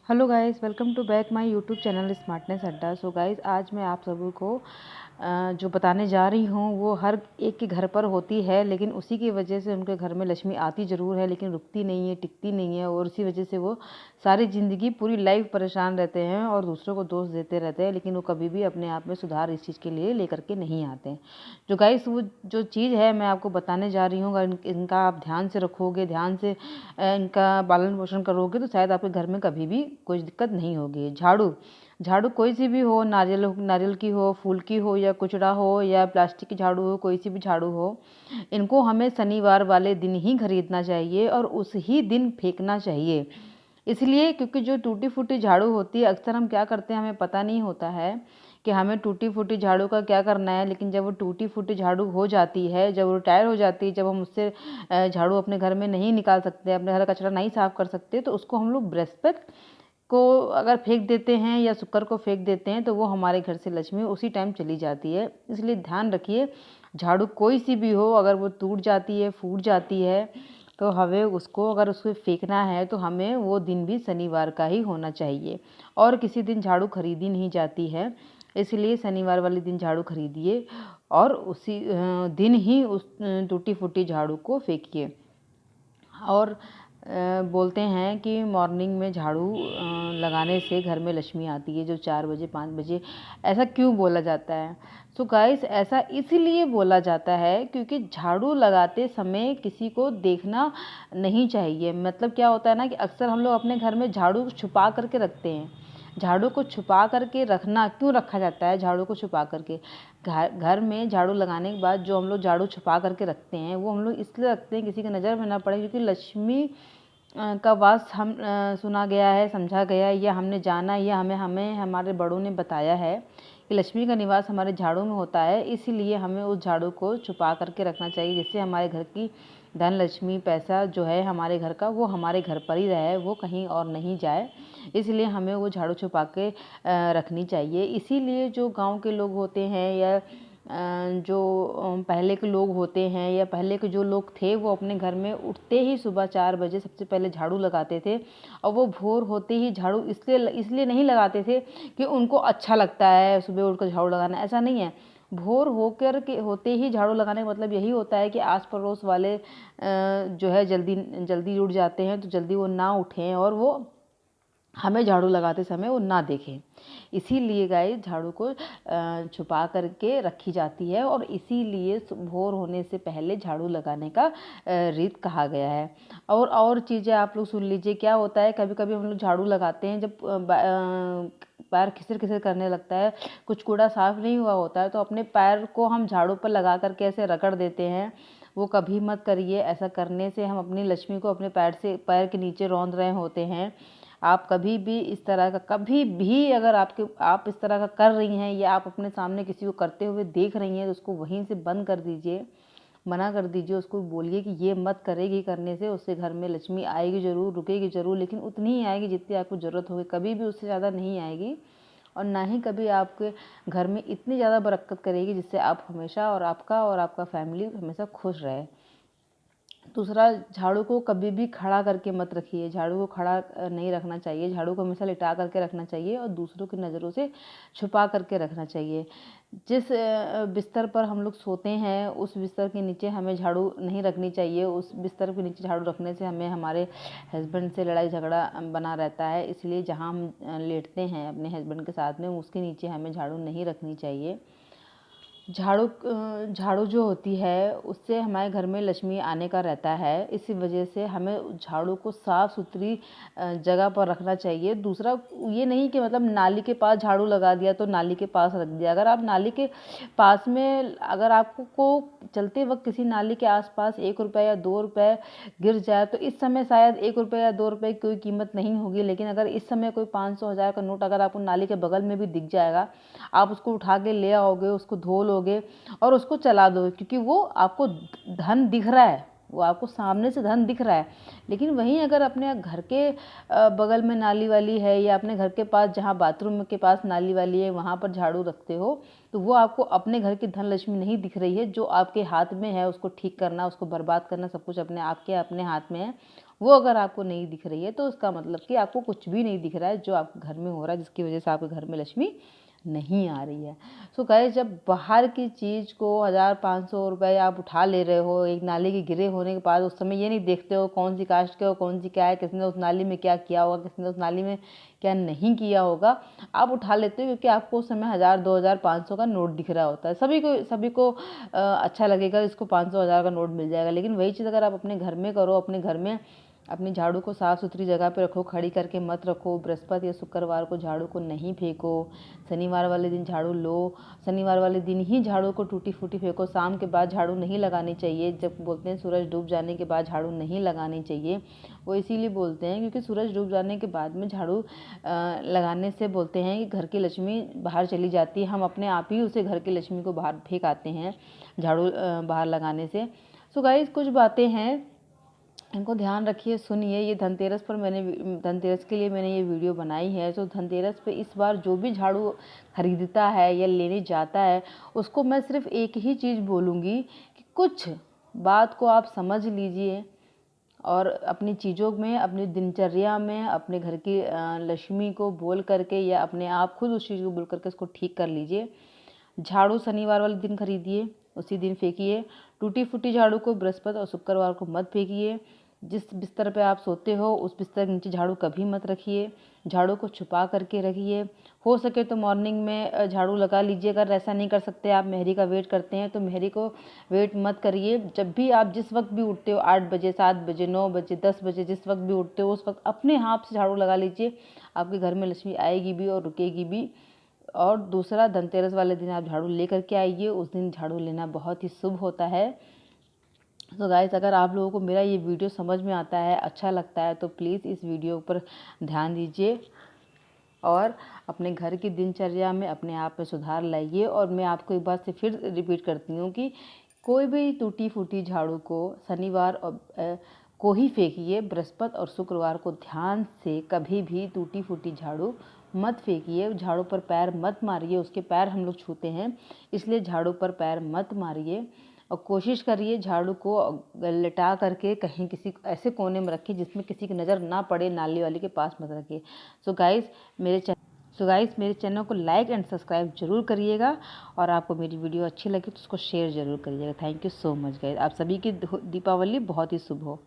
Hello guys, welcome to back my YouTube channel smartness Adda. So guys, आज मैं आप सभी को जो बताने जा रही हूँ वो हर एक के घर पर होती है, लेकिन उसी की वजह से उनके घर में लक्ष्मी आती ज़रूर है, लेकिन रुकती नहीं है, टिकती नहीं है, और उसी वजह से वो सारी ज़िंदगी पूरी लाइफ परेशान रहते हैं और दूसरों को दोष देते रहते हैं, लेकिन वो कभी भी अपने आप में सुधार इस चीज़ के लिए लेकर के नहीं आते हैं। जो गाइस, वो जो चीज़ है मैं आपको बताने जा रही हूँ, अगर इनका आप ध्यान से रखोगे, ध्यान से इनका पालन पोषण करोगे तो शायद आपके घर में कभी भी कोई दिक्कत नहीं होगी। झाड़ू झाड़ू कोई सी भी हो, नारियल की हो, फूल की हो, या कुचड़ा हो, या प्लास्टिक की झाड़ू हो, कोई सी भी झाड़ू हो, इनको हमें शनिवार वाले दिन ही खरीदना चाहिए और उस ही दिन फेंकना चाहिए। इसलिए क्योंकि जो टूटी फूटी झाड़ू होती है, अक्सर हम क्या करते हैं, हमें पता नहीं होता है कि हमें टूटी फूटी झाड़ू का क्या करना है, लेकिन जब वो टूटी फूटी झाड़ू हो जाती है, जब वो रिटायर हो जाती है, जब हम उससे झाड़ू अपने घर में नहीं निकाल सकते, अपने घर का कचरा नहीं साफ कर सकते, तो उसको हम लोग बृहस्पति को अगर फेंक देते हैं या शुक्र को फेंक देते हैं, तो वो हमारे घर से लक्ष्मी उसी टाइम चली जाती है। इसलिए ध्यान रखिए, झाड़ू कोई सी भी हो, अगर वो टूट जाती है, फूट जाती है, तो हमें उसको अगर उसको फेंकना है तो हमें वो दिन भी शनिवार का ही होना चाहिए, और किसी दिन झाड़ू खरीदी नहीं जाती है। इसलिए शनिवार वाले दिन झाड़ू खरीदिए और उसी दिन ही उस टूटी फूटी झाड़ू को फेंकिए। और बोलते हैं कि मॉर्निंग में झाड़ू लगाने से घर में लक्ष्मी आती है, जो 4 बजे 5 बजे। ऐसा क्यों बोला जाता है? सो गाइस, ऐसा इसलिए बोला जाता है क्योंकि झाड़ू लगाते समय किसी को देखना नहीं चाहिए। मतलब क्या होता है ना कि अक्सर हम लोग अपने घर में झाड़ू छुपा करके रखते हैं। झाड़ू को छुपा करके रखना क्यों रखा जाता है? झाड़ू को छुपा करके घर में झाड़ू लगाने के बाद जो हम लोग झाड़ू छुपा करके रखते हैं, वो हम लोग इसलिए रखते हैं किसी की नज़र में ना पड़े, क्योंकि लक्ष्मी का वास हम सुना गया है, समझा गया है, या हमने जाना, या हमें हमारे बड़ों ने बताया है कि लक्ष्मी का निवास हमारे झाड़ू में होता है। इसीलिए हमें उस झाड़ू को छुपा करके रखना चाहिए, जिससे हमारे घर की धन लक्ष्मी, पैसा जो है हमारे घर का, वो हमारे घर पर ही रहे, वो कहीं और नहीं जाए। इसलिए हमें वो झाड़ू छुपा के रखनी चाहिए। इसीलिए जो गांव के लोग होते हैं, या जो पहले के लोग होते हैं, या पहले के जो लोग थे, वो अपने घर में उठते ही सुबह 4 बजे सबसे पहले झाड़ू लगाते थे। और वो भोर होते ही झाड़ू इसलिए नहीं लगाते थे कि उनको अच्छा लगता है सुबह उठकर झाड़ू लगाना, ऐसा नहीं है। भोर होकर के होते ही झाड़ू लगाने का मतलब यही होता है कि आस पड़ोस वाले जो है जल्दी जल्दी उठ जाते हैं, तो जल्दी वो ना उठें और वो हमें झाड़ू लगाते समय वो ना देखें। इसीलिए गाइस, झाड़ू को छुपा करके रखी जाती है, और इसीलिए भोर होने से पहले झाड़ू लगाने का रीत कहा गया है। और चीज़ें आप लोग सुन लीजिए। क्या होता है, कभी कभी हम लोग झाड़ू लगाते हैं, जब पैर खिसर खिसर करने लगता है, कुछ कूड़ा साफ नहीं हुआ होता है, तो अपने पैर को हम झाड़ू पर लगा करके ऐसे रगड़ देते हैं। वो कभी मत करिए। ऐसा करने से हम अपनी लक्ष्मी को अपने पैर के नीचे रौंद रहे होते हैं। आप कभी भी इस तरह का, कभी भी अगर आप इस तरह का कर रही हैं, या आप अपने सामने किसी को करते हुए देख रही हैं, तो उसको वहीं से बंद कर दीजिए, मना कर दीजिए। उसको बोलिए कि ये मत करेगी, करने से उससे घर में लक्ष्मी आएगी ज़रूर, रुकेगी ज़रूर, लेकिन उतनी ही आएगी जितनी आपको ज़रूरत होगी, कभी भी उससे ज़्यादा नहीं आएगी। और ना ही कभी आपके घर में इतनी ज़्यादा बरकत करेगी जिससे आप हमेशा, और आपका फैमिली हमेशा खुश रहे। दूसरा, झाड़ू को कभी भी खड़ा करके मत रखिए। झाड़ू को खड़ा नहीं रखना चाहिए। झाड़ू को हमेशा लिटा करके रखना चाहिए और दूसरों की नज़रों से छुपा करके रखना चाहिए। जिस बिस्तर पर हम लोग सोते हैं, उस बिस्तर के नीचे हमें झाड़ू नहीं रखनी चाहिए। उस बिस्तर के नीचे झाड़ू रखने से हमें हमारे हस्बैंड से लड़ाई झगड़ा बना रहता है। इसलिए जहाँ हम लेटते हैं अपने हस्बैंड के साथ में, उसके नीचे हमें झाड़ू नहीं रखनी चाहिए। झाड़ू जो होती है, उससे हमारे घर में लक्ष्मी आने का रहता है। इसी वजह से हमें झाड़ू को साफ़ सुथरी जगह पर रखना चाहिए। दूसरा, ये नहीं कि मतलब नाली के पास झाड़ू लगा दिया तो नाली के पास रख दिया। अगर आप नाली के पास में, अगर आपको चलते वक्त किसी नाली के आसपास 1 रुपये या 2 रुपये गिर जाए, तो इस समय शायद 1 रुपये या 2 रुपये की कोई कीमत नहीं होगी, लेकिन अगर इस समय कोई 500 1000 का नोट अगर आपको नाली के बगल में भी दिख जाएगा, आप उसको उठा के ले आओगे, उसको धो लोगे और उसको चला दो, क्योंकि वो आपको धन दिख रहा है, वो आपको सामने से धन दिख रहा है। लेकिन वहीं अगर अपने घर के बगल में नाली वाली है, या अपने घर के पास जहाँ बाथरूम के पास नाली वाली है, वहाँ पर झाड़ू रखते हो, तो वो आपको अपने घर की धन लक्ष्मी नहीं दिख रही है। जो आपके हाथ में है उसको ठीक करना, उसको बर्बाद करना, सब कुछ अपने हाथ में है, वो अगर आपको नहीं दिख रही है तो उसका मतलब कि आपको कुछ भी नहीं दिख रहा है जो आपके घर में हो रहा है, जिसकी वजह से आपके घर में लक्ष्मी नहीं आ रही है। सो गाइस, जब बाहर की चीज़ को 1,000-500 रुपये आप उठा ले रहे हो एक नाली के गिरे होने के बाद, उस समय ये नहीं देखते हो कौन सी कास्ट के हो, कौन सी क्या है, किसने उस नाली में क्या किया होगा, किसने उस नाली में क्या नहीं किया होगा, आप उठा लेते हो क्योंकि आपको उस समय 1,000, 2,000, 500 का नोट दिख रहा होता है। सभी को अच्छा लगेगा इसको 500, 1,000 का नोट मिल जाएगा। लेकिन वही चीज़ अगर आप अपने घर में करो, अपने घर में अपनी झाड़ू को साफ़ सुथरी जगह पे रखो, खड़ी करके मत रखो। बृहस्पति या शुक्रवार को झाड़ू को नहीं फेंको। शनिवार वाले दिन झाड़ू लो, शनिवार वाले दिन ही झाड़ू को टूटी फूटी फेंको। शाम के बाद झाड़ू नहीं लगानी चाहिए। जब बोलते हैं सूरज डूब जाने के बाद झाड़ू नहीं लगानी चाहिए, वो इसीलिए बोलते हैं क्योंकि सूरज डूब जाने के बाद में झाड़ू लगाने से बोलते हैं कि घर की लक्ष्मी बाहर चली जाती है। हम अपने आप ही उसे घर की लक्ष्मी को बाहर फेंक आते हैं झाड़ू बाहर लगाने से। सो गाइस, कुछ बातें हैं, इनको ध्यान रखिए, सुनिए। ये धनतेरस के लिए मैंने ये वीडियो बनाई है। तो धनतेरस पे इस बार जो भी झाड़ू खरीदता है या लेने जाता है, उसको मैं सिर्फ एक ही चीज़ बोलूँगी कि कुछ बात को आप समझ लीजिए और अपनी चीज़ों में, अपनी दिनचर्या में, अपने घर की लक्ष्मी को बोल करके या अपने आप खुद उस चीज़ को बोल करके उसको ठीक कर लीजिए। झाड़ू शनिवार वाले दिन खरीदिए, उसी दिन फेंकिए। टूटी फूटी झाड़ू को बृहस्पति और शुक्रवार को मत फेंकिए। जिस बिस्तर पे आप सोते हो उस बिस्तर के नीचे झाड़ू कभी मत रखिए। झाड़ू को छुपा करके रखिए। हो सके तो मॉर्निंग में झाड़ू लगा लीजिए। अगर ऐसा नहीं कर सकते, आप मेहरी का वेट करते हैं तो मेहरी को वेट मत करिए। जब भी आप जिस वक्त भी उठते हो, 8 बजे, 7 बजे, 9 बजे, 10 बजे, जिस वक्त भी उठते हो उस वक्त अपने हाथ से झाड़ू लगा लीजिए। आपके घर में लक्ष्मी आएगी भी और रुकेगी भी। और दूसरा, धनतेरस वाले दिन आप झाड़ू लेकर के आइए। उस दिन झाड़ू लेना बहुत ही शुभ होता है। तो गाइस, अगर आप लोगों को मेरा ये वीडियो समझ में आता है, अच्छा लगता है, तो प्लीज़ इस वीडियो पर ध्यान दीजिए और अपने घर की दिनचर्या में अपने आप में सुधार लाइए। और मैं आपको एक बात से फिर रिपीट करती हूँ कि कोई भी टूटी फूटी झाड़ू को शनिवार को ही फेंकिए। बृहस्पति और शुक्रवार को ध्यान से कभी भी टूटी फूटी झाड़ू मत फेंकिए। झाड़ू पर पैर मत मारिए। उसके पैर हम लोग छूते हैं, इसलिए झाड़ू पर पैर मत मारिए। और कोशिश करिए झाड़ू को लिटा करके कहीं किसी ऐसे कोने में रखिए जिसमें किसी की नज़र ना पड़े, नाली वाली के पास मत रखिए। सो गाइस, मेरे चैनल को लाइक एंड सब्सक्राइब जरूर करिएगा और आपको मेरी वीडियो अच्छी लगी तो उसको शेयर ज़रूर करिएगा। Thank you so much guys. आप सभी की दीपावली बहुत ही शुभ हो।